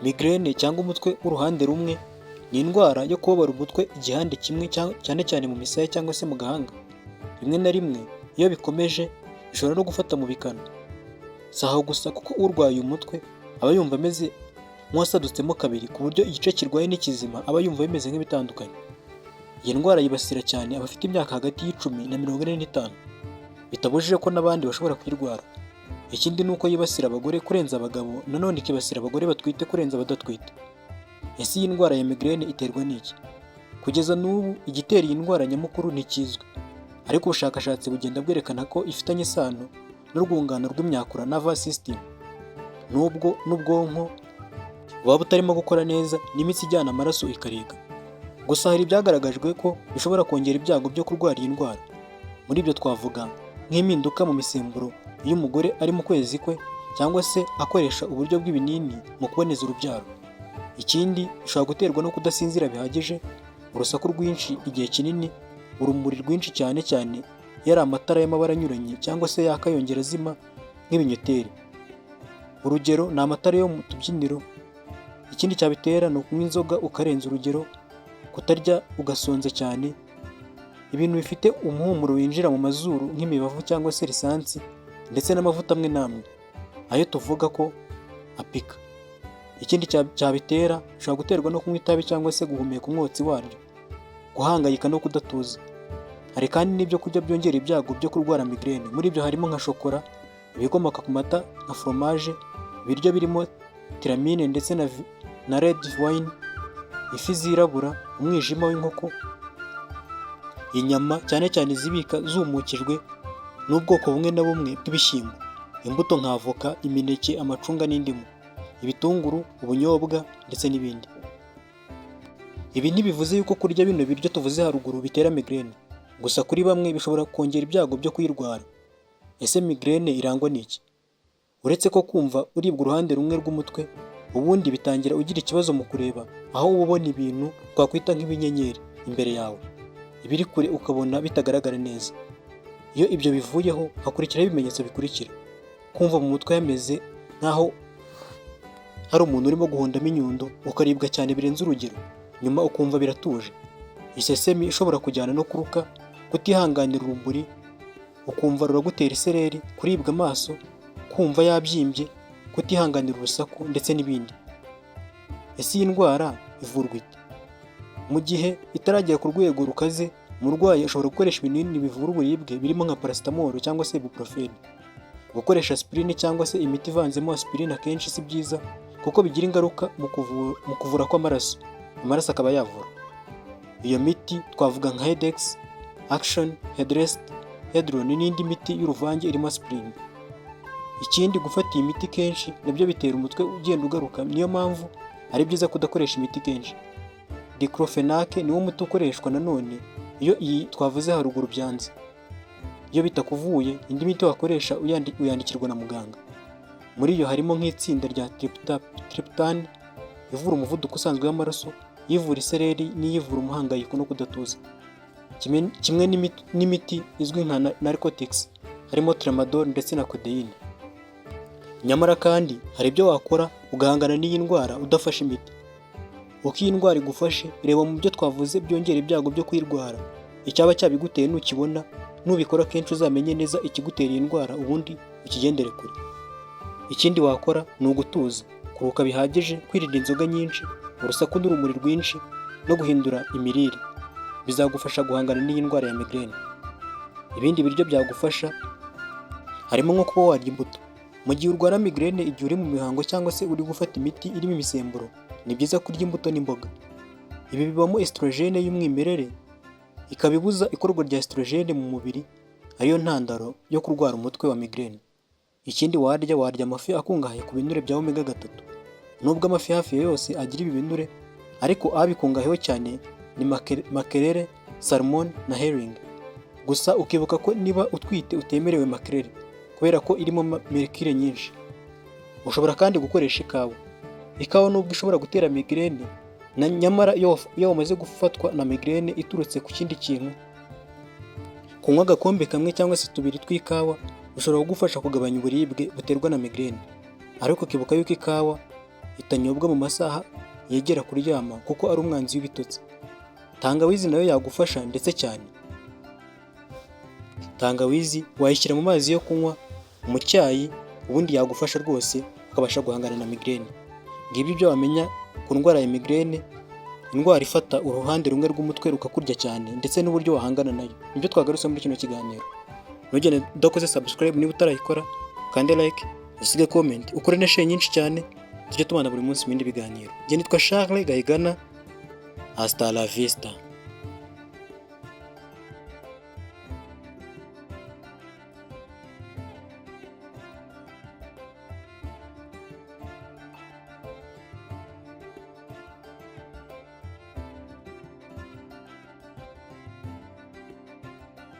Migraine cyangwa umutwe w'uruhande rumwe ni indwara yo kubabara umutwe igihande kimwe cyane cyane mu misaya cyangwa se mu gahanga. Rimwe na rimwe iyo bikomeje bishobora no gufata mu bikano. Si aho gusa kuko urwaye umutwe aba yumva ameze nk'uwasadutsemo kabiri ku buryo igice kirwaye n'ikizima aba yumva bimeze nk'ibitandukanye. Iyi ndwara yibasira cyane abafite imyaka hagati y'icumi na 45, bitabujije ko n'abandi bashobora kuyirwara. Ikindi ni uko yibasira abagore kurenza abagabo, nanone ikibasira abagore batwite kurenza abadatwite. Ese iyi ndwara ya migraine iterwa n'iki? Kugeza n'ubu igitera iyi ndwara nyamukuru ntikizwi, ariko ubushakashatsi bugenda bwerekana ko ifitanye isano n'urwungano rw'imyakura nervous system, nubwo n'ubwonko buba butarimo gukora neza n'imitsi ijyana amaraso ikarega. Gusa hari ibyagaragajwe ko bishobora kongera ibyago byo kurwara iyi ndwara. Muri ibyo twavuga nk'impinduka mu misemburo iyo umugore ari mu kwezi kwe cyangwa se akoresha uburyo bw'ibinini mu kuboneza urubyaro. Ikindi bishobora guterwa no kudasinzira bihagije, urusaku rwinshi igihe kinini, urumuri rwinshi cyane cyane yari amatara y'amabara anyuranye cyangwa se yaka yongera azima nk'ibinyoteri. Urugero ni amatara yo mu tubyiniro. Ikindi cyabitera ni ukunywa inzoga ukarenza urugero, kutarya ugasonza cyane, ibintu bifite umuhumuro winjira mu mazuru nk'imibavu cyangwa se lisansi, ndetse n'amavuta amwe n'amwe ayo tuvuga ko apika. Ikindi cyabitera bishobora guterwa no kunywa itabi cyangwa se guhumeka umwotsi waryo, guhangayika no kudatuza. Hari kandi n'ibyo kurya byongera ibyago byo kurwara migraine. Muri ibyo harimo nka shokora, ibikomoka ku mata nka foromaje, ibiryo birimo tiramine ndetse na red wine, ifi zirabura, umwijima w'inkoko, inyama cyane cyane izibika zumukijwe n'ubwoko bumwe na bumwe bw'ibishyimbo, imbuto nka avoka, imineke, amacunga n'indimu, ibitunguru, ubunyobwa ndetse n'ibindi. Ibi ntibivuze yuko kurya bino biryo tuvuze haruguru bitera migraine, gusa kuri bamwe bishobora kongera ibyago byo kuyirwara. Ese migraine irangwa n'iki? Uretse ko kumva uribwa uruhande rumwe rw'umutwe, ubundi bitangira ugira ikibazo mu kureba, aho uba ubona ibintu twakwita nk'ibinyenyeri imbere yawe, ibiri kure ukabona bitagaragara neza. Iyo ibyo bivuyeho hakurikiraho ibimenyetso bikurikira: kumva mu mutwe hameze nk'aho hari umuntu urimo guhondamo inyundo, ukaribwa cyane birenze urugero, nyuma ukumva biratuje. Isesemi ishobora kujyana no kuruka, kutihanganira urumuri, ukumva ruragutera isereri, kuribwa amaso, kumva yabyimbye, kutihanganira urusaku ndetse n'ibindi. Ese iyi ndwara ivurwa ite? Mu gihe itaragera ku rwego rukaze, umurwayi ashobora gukoresha ibinini bivura uburibwe birimo nka paracetamol cyangwa se ibuprofene. Gukoresha aspirine cyangwa se imiti ivanzemo aspirine akenshi si byiza kuko bigira ingaruka mu kuvura kw'amaraso, amaraso akaba yavura. Iyo miti twavuga nka Hedex, Action, Headrest, Hedron n'indi miti y'uruvange irimo aspirine. Ikindi, gufata iyi miti kenshi nabyo bitera umutwe ugenda ugaruka, niyo mpamvu ari byiza kudakoresha imiti kenshi. Diclofenac niwo muti ukoreshwa nanone iyo iyi twavuze haruguru byanze. Iyo bitakuvuye, indi miti wakoresha uyandikirwa na muganga. Muri iyo harimo nk'itsinda rya triptane ivura umuvuduko usanzwe w'amaraso, ivura isereri n'iyivura umuhangayiko no kudatuza. Kimwe n'imiti izwi nka narcotics harimo tramadol ndetse na codeine. Nyamara kandi hari ibyo wakora ugahangana n'iyi ndwara udafashe imiti. Uko iyi ndwara igufashe, reba mu byo twavuze byongera ibyago byo kuyirwara. Icyaba cyabiguteye nukibona, nubikora kenshi uzamenye neza ikigutera iyi ndwara, ubundi ukigendere kure. Ikindi wakora ni ugutuza, kuruhuka bihagije, kwirinda inzoga nyinshi, urusaku n'urumuri rwinshi, no guhindura imirire. Bizagufasha guhangana n'iyi ndwara ya migraine. Ibindi biryo byagufasha harimo nko kuba warya imbuto. Mu gihe urwara migraine igihe uri mu mihango cyangwa se uri gufata imiti irimo imisemburo, ni byiza kurya imbuto n'imboga. Ibi bibamo estrogene y'umwimerere, ikaba ibuza ikorwa rya estrogene mu mubiri, ariyo ntandaro yo kurwara umutwe wa migraine. Ikindi warya amafi akungahaye ku binure bya omega 3. Nubwo amafi hafi yose agira ibi binure, ariko abikungahayeho cyane ni makerere, salmon na herring. Gusa ukibuka ko niba utwite utemerewe makerere kubera ko irimo mercure nyinshi. Ushobora kandi gukoresha ikawa. Ikawa nubwo ishobora gutera migraine, nyamara iyo wamaze gufatwa na migraine iturutse ku kindi kintu, kunywa agakombe kamwe cyangwa se tubiri tw'ikawa bishobora kugufasha kugabanya uburibwe buterwa na migraine. Ariko ukibuka yuko ikawa itanyobwa mu masaha yegera kuryama kuko ari umwanzi w'ibitotsi. Tangawizi nayo yagufasha ndetse cyane. Tangawizi wayishyira mu mazi yo kunywa, mu cyayi, ubundi yagufasha rwose ukabasha guhangana na migraine. Ngibi ibyo wamenya ku ndwara ya migraine, indwara ifata uruhande rumwe rw'umutwe rukakurya cyane ndetse n'uburyo wahangana nayo. Nibyo twagarutse muri kino kiganiro. Ntugende udakoze subscribe niba utarayikora, kandi like, usige comment, ukore na share nyinshi cyane, tujye tubana buri munsi mu bindi biganiro. Njye nitwa Charles Gahigana, hasta la vista.